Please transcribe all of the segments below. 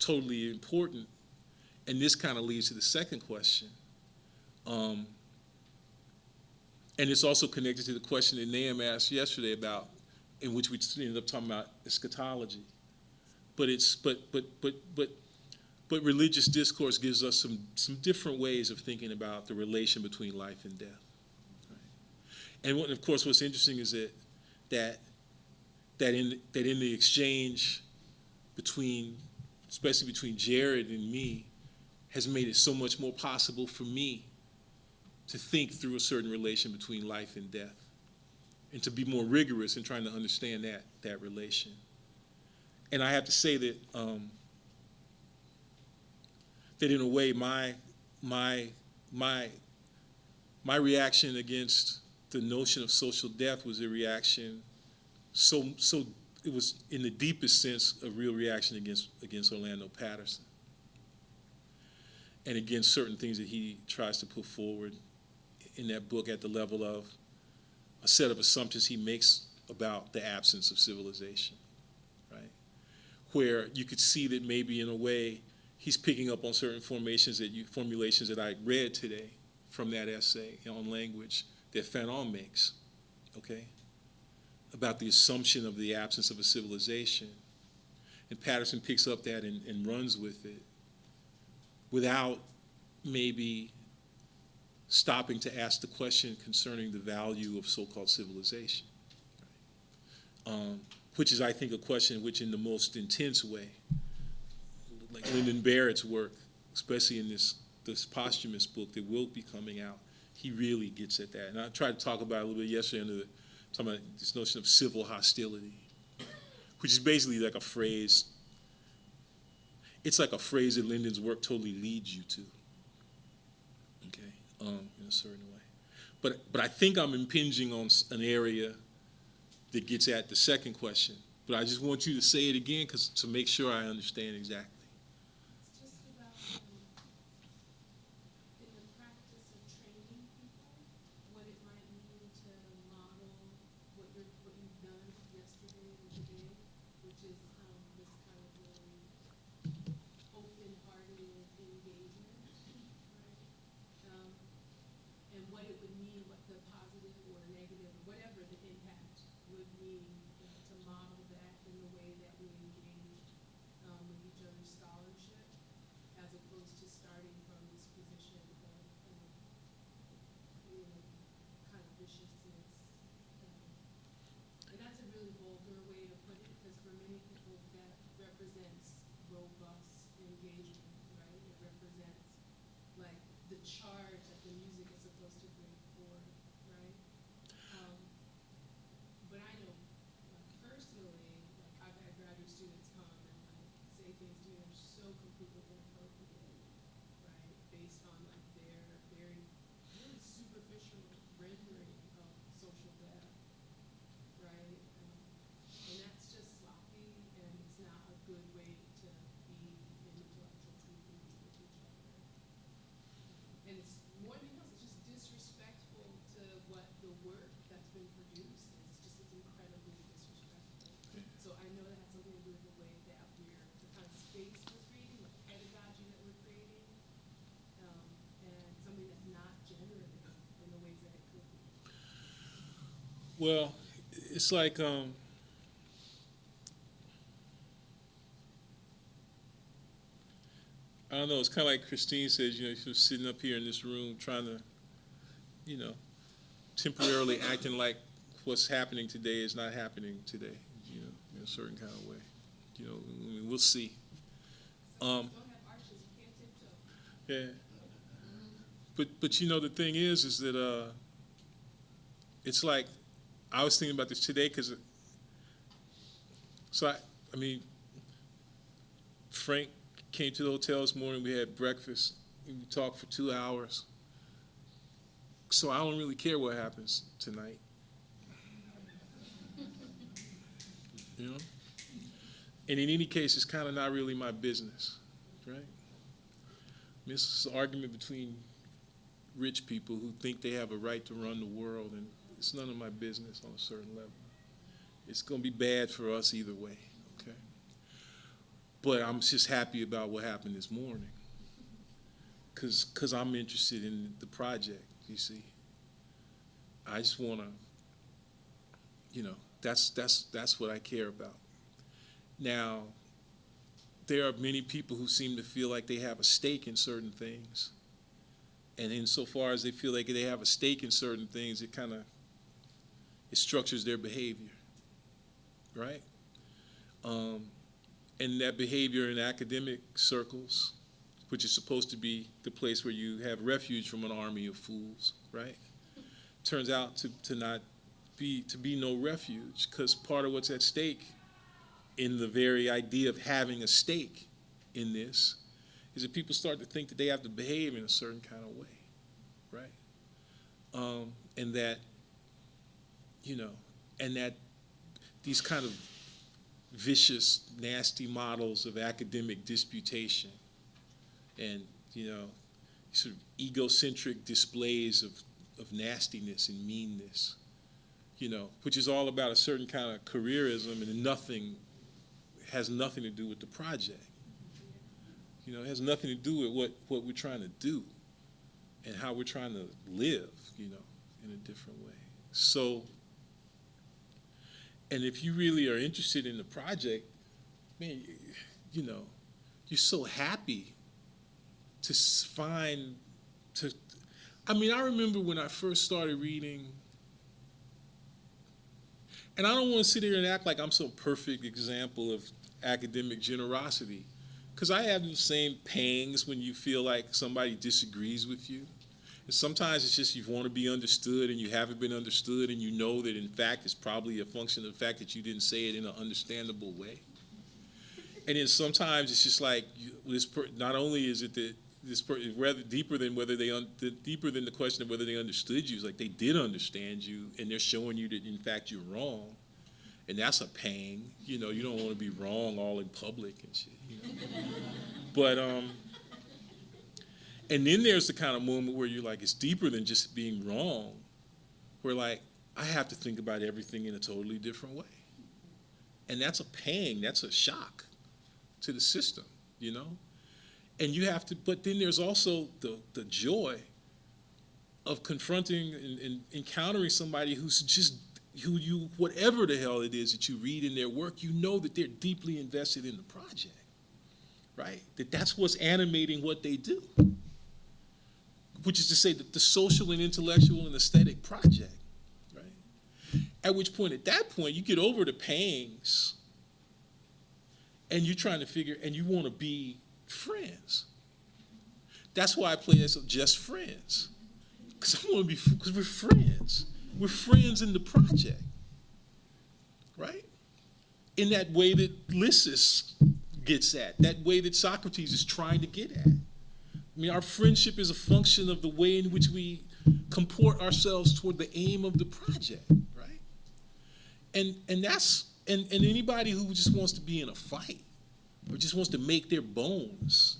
totally important. And this kind of leads to the second question. Um, and it's also connected to the question that Nahum asked yesterday about, in which we ended up talking about eschatology. But it's but religious discourse gives us some different ways of thinking about the relation between life and death. Right? And of course, what's interesting is that in the exchange between, especially between Jared and me, has made it so much more possible for me to think through a certain relation between life and death, and to be more rigorous in trying to understand that relation. And I have to say that in a way, my my my reaction against the notion of social death was a reaction so it was in the deepest sense a real reaction against Orlando Patterson and against certain things that he tries to put forward in that book at the level of a set of assumptions he makes about the absence of civilization, right? Where you could see that maybe in a way he's picking up on certain formulations that I read today from that essay on language that Fanon makes, okay, about the assumption of the absence of a civilization. And Patterson picks up that and runs with it without maybe stopping to ask the question concerning the value of so-called civilization, um, which is, I think, a question which in the most intense way, like Lyndon Barrett's work, especially in this posthumous book that will be coming out, he really gets at that. And I tried to talk about it a little bit yesterday talking about this notion of civil hostility, which is basically like a phrase. It's like a phrase that Lyndon's work totally leads you to, okay, in a certain way. But I think I'm impinging on an area that gets at the second question. But I just want you to say it again to make sure I understand exactly. It's just about in the practice of training people, what it might mean to model what you've done yesterday and today, which is this kind of really open-hearted engagement, right? Um, and what it would mean, what the positive or negative or whatever the impact would mean to model that in the way that we engage with each other's scholarship, as opposed to starting from this position of kind of viciousness. Um, and that's a really vulgar way to put it, because for many people that represents robust engagement, right? It represents like the charge that the music is supposed to bring forth, right? Um, but I know personally, like I've had graduate students come and like say things to me that are so completely inappropriate, right? Based on like their very really superficial rendering of social death, right? And that's just sloppy, and it's not a good way to be in intellectual community with each other. And it's more than anything else, it's just disrespectful to what the work that's been produced is. It's incredibly disrespectful. So I know that has something to do with the way that the kind of space we're creating, the pedagogy that we're creating, and something that's not generative in the ways that it could be. Well, it's like I don't know. It's kind of like Christine says. She was sitting up here in this room trying to, you know, temporarily acting like what's happening today is not happening today. In a certain kind of way. I mean, we'll see. Some things Um, don't have arches. You can't tiptoe. yeah. But the thing is that it's like I was thinking about this today because so I mean Frank came to the hotel this morning. We had breakfast. And we talked for 2 hours. So I don't really care what happens tonight. You know. And in any case, it's kind of not really my business, right? I mean, it's an argument between rich people who think they have a right to run the world, and it's none of my business on a certain level. It's going to be bad for us either way, okay? but I'm just happy about what happened this morning because I'm interested in the project. You see, I just want to, that's what I care about. Now, there are many people who seem to feel like they have a stake in certain things, and insofar as they feel like they have a stake in certain things, it structures their behavior, right? Um, and that behavior in academic circles, which is supposed to be the place where you have refuge from an army of fools, right? Turns out to not be no refuge, because part of what's at stake in the very idea of having a stake in this is that people start to think that they have to behave in a certain kind of way, right? And that, you know, and that these kind of vicious, nasty models of academic disputation and, sort of egocentric displays of nastiness and meanness, which is all about a certain kind of careerism and has nothing to do with the project. It has nothing to do with what we're trying to do and how we're trying to live, in a different way. So, and if you really are interested in the project, man, you know, you're so happy to find, to, I mean, I remember when I first started reading, and I don't want to sit here and act like I'm some perfect example of academic generosity, because I have the same pangs when you feel like somebody disagrees with you. And sometimes it's just you want to be understood and you haven't been understood, and you know that in fact it's probably a function of the fact that you didn't say it in an understandable way. And then sometimes it's just like not only is it that rather deeper than deeper than the question of whether they understood you. It's like they did understand you, and they're showing you that in fact you're wrong, and that's a pang. You don't want to be wrong all in public and shit. But and then there's the kind of moment where you're like, it's deeper than just being wrong. Where like I have to think about everything in a totally different way, and that's a pang. That's a shock to the system. You know. And you have to, but then there's also the joy of confronting and encountering somebody whatever the hell it is that you read in their work, that they're deeply invested in the project, right? That's what's animating what they do, which is to say that the social and intellectual and aesthetic project, right? At that point, you get over the pangs and you're trying to and you want to be friends. That's why I play as just friends. Because we're friends. We're friends in the project, right? In that way that Lysis gets at, that way that Socrates is trying to get at. I mean, our friendship is a function of the way in which we comport ourselves toward the aim of the project, right? And anybody who just wants to be in a fight or just wants to make their bones,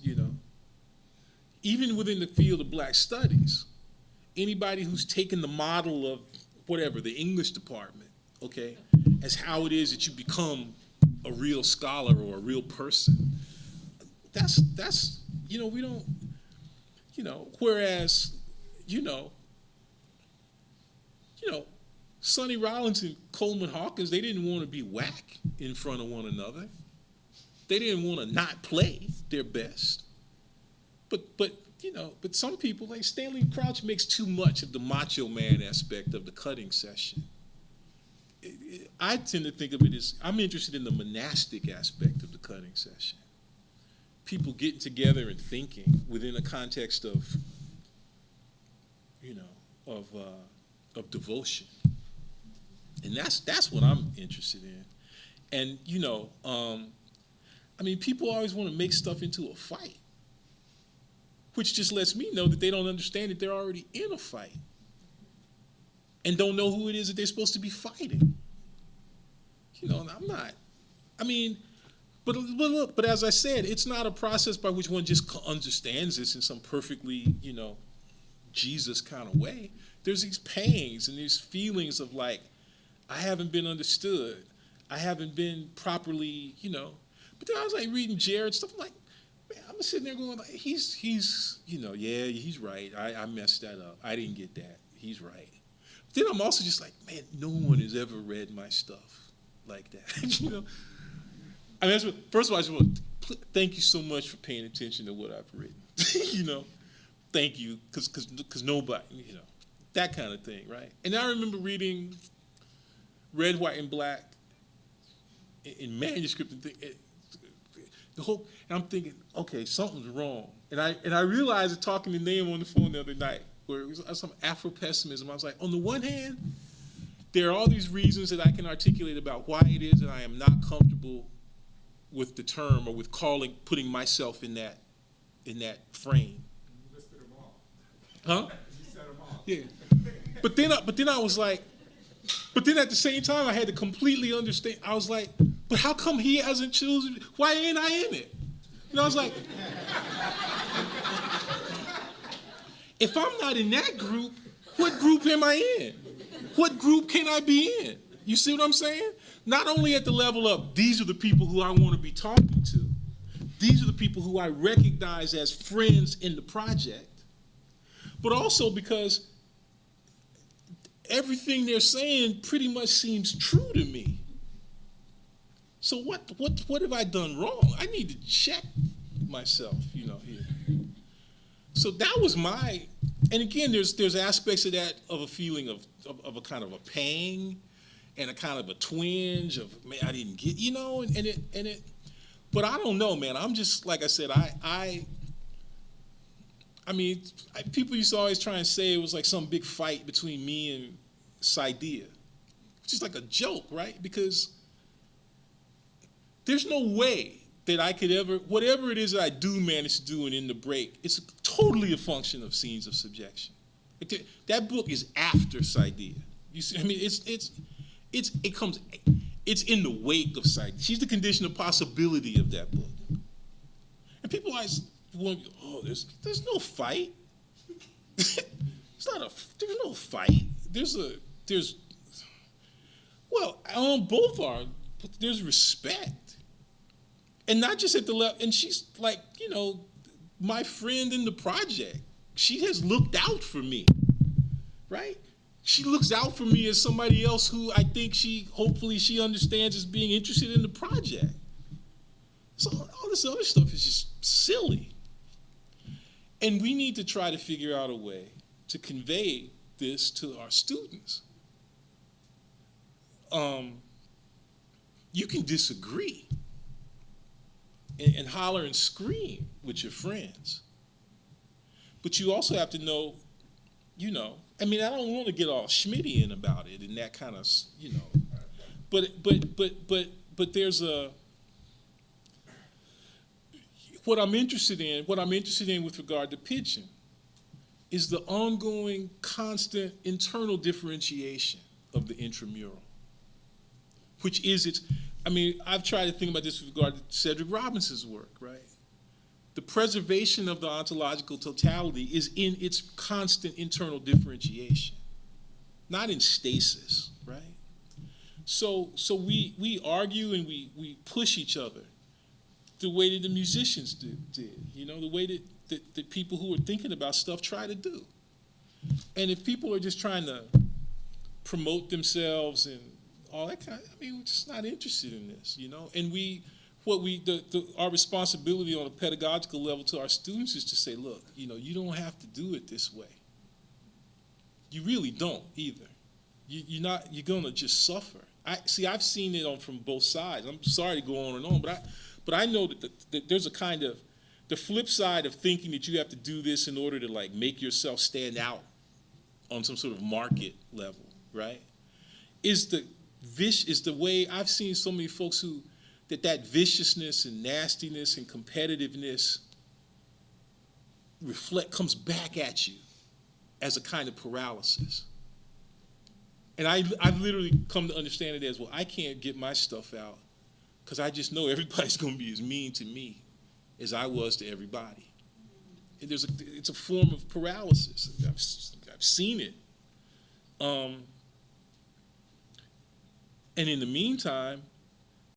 even within the field of black studies, anybody who's taken the model of whatever, the English department, okay, as how it is that you become a real scholar or a real person. That's we don't, whereas, you know, you know, Sonny Rollins and Coleman Hawkins, they didn't want to be whack in front of one another. They didn't want to not play their best. But some people, like Stanley Crouch, makes too much of the macho man aspect of the cutting session. I tend to think of it as I'm interested in the monastic aspect of the cutting session. People getting together and thinking within a context of devotion, and that's what I'm interested in. And I mean, people always want to make stuff into a fight, which just lets me know that they don't understand that they're already in a fight and don't know who it is that they're supposed to be fighting. And I'm not. I mean, but as I said, it's not a process by which one just understands this in some perfectly, Jesus kind of way. There's these pangs and these feelings of like, I haven't been understood. I haven't been properly, But then I was like reading Jared stuff. I'm like, man, I'm sitting there going, like, he's, yeah, he's right. I messed that up. I didn't get that. He's right. Then I'm also just like, man, no one has ever read my stuff like that. I mean, first of all, I just want to thank you so much for paying attention to what I've written. you know, thank you, because nobody, that kind of thing, right? And I remember reading Red, White, and Black in manuscript and the whole, and I'm thinking, okay, something's wrong. And I realized it talking to Name on the phone the other night, where it was some Afro pessimism. I was like, on the one hand, there are all these reasons that I can articulate about why it is that I am not comfortable with the term or with putting myself in that frame. You listed them all. Huh? You said them all. Yeah. But then I was like, but then at the same time I had to completely understand. I was like, but how come he hasn't chosen? Why ain't I in it? I was like, if I'm not in that group, what group am I in? What group can I be in? You see what I'm saying? Not only at the level of these are the people who I want to be talking to, these are the people who I recognize as friends in the project, but also because everything they're saying pretty much seems true to me. So what have I done wrong? I need to check myself, here. So that was and again, there's aspects of that, of a feeling of a kind of a pang and a kind of a twinge of, man, I didn't get, and it but I don't know, man. I'm just, like I said, people used to always try and say it was like some big fight between me and Sidea, which is like a joke, right? Because there's no way that I could ever, whatever it is that I do manage to do in the break, it's totally a function of Scenes of Subjection. That book is after Sidea. You see, I mean, it's in the wake of Sidea. She's the condition of possibility of that book. And people always want, oh, there's no fight. There's no fight. There's well, on both are, but there's respect. And not just at the level, and she's like, my friend in the project. She has looked out for me, right? She looks out for me as somebody else who I think hopefully she understands as being interested in the project. So all this other stuff is just silly. And we need to try to figure out a way to convey this to our students. You can disagree and holler and scream with your friends. But you also have to know, I mean, I don't want to get all Schmittian about it and that kind of, but there's what I'm interested in with regard to pitching is the ongoing, constant internal differentiation of the intramural, which is I've tried to think about this with regard to Cedric Robinson's work, right? The preservation of the ontological totality is in its constant internal differentiation, not in stasis, right? So we argue and we push each other the way that the musicians did, the way that people who are thinking about stuff try to do. And if people are just trying to promote themselves and all that we're just not interested in this, And our responsibility on a pedagogical level to our students is to say, look, you don't have to do it this way. You really don't either. You're gonna just suffer. I've seen it from both sides. I'm sorry to go on and on, but I know that there's a kind of the flip side of thinking that you have to do this in order to like make yourself stand out on some sort of market level, right? Is the way I've seen so many folks that viciousness and nastiness and competitiveness comes back at you as a kind of paralysis. And I've literally come to understand it as, well, I can't get my stuff out because I just know everybody's going to be as mean to me as I was to everybody. And it's a form of paralysis. I've seen it. And in the meantime,